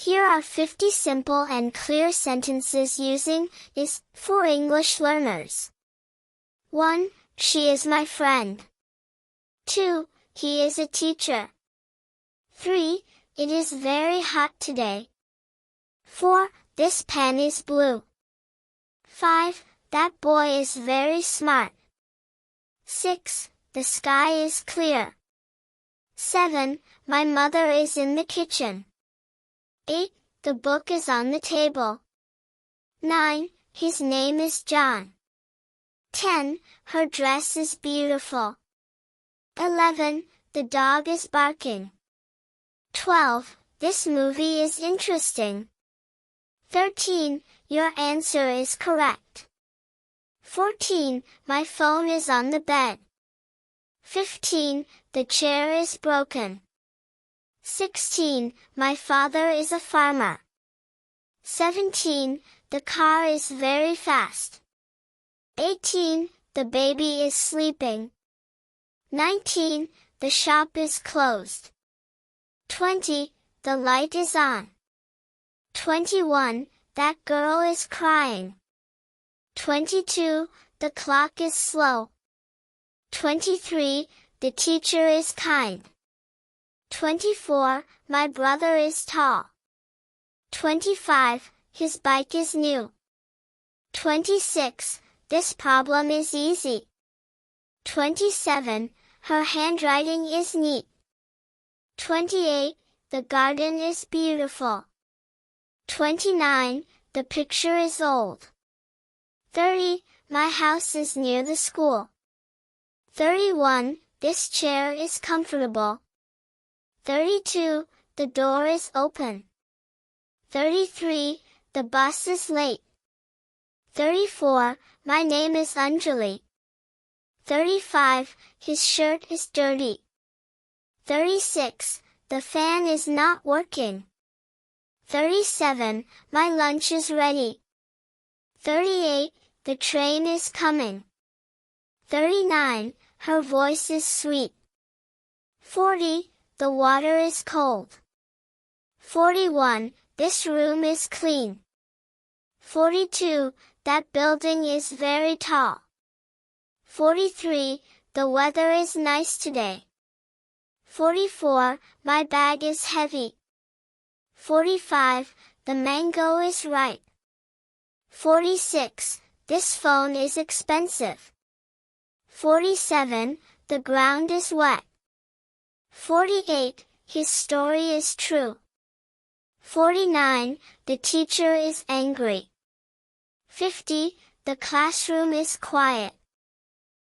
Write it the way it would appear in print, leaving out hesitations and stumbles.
Here are 50 simple and clear sentences using is for English learners. 1. She is my friend. 2. He is a teacher. 3. It is very hot today. 4. This pen is blue. 5. That boy is very smart. 6. The sky is clear. 7. My mother is in the kitchen. 8. The book is on the table. 9. His name is John. 10. Her dress is beautiful. 11. The dog is barking. 12. This movie is interesting. 13. Your answer is correct. 14. My phone is on the bed. 15. The chair is broken. 16. My father is a farmer. 17. The car is very fast. 18. The baby is sleeping. 19. The shop is closed. 20. The light is on. 21. That girl is crying. 22. The clock is slow. 23. The teacher is kind. 24. My brother is tall. 25. His bike is new. 26. This problem is easy. 27. Her handwriting is neat. 28. The garden is beautiful. 29. The picture is old. 30. My house is near the school. 31. This chair is comfortable. 32. The door is open. 33. The bus is late. 34. My name is Anjali. 35. His shirt is dirty. 36. The fan is not working. 37. My lunch is ready. 38. The train is coming. 39. Her voice is sweet. 40. The water is cold. 41. This room is clean. 42. That building is very tall. 43. The weather is nice today. 44. My bag is heavy. 45. The mango is ripe. 46. This phone is expensive. 47. The ground is wet. 48. His story is true. 49. The teacher is angry. 50. The classroom is quiet.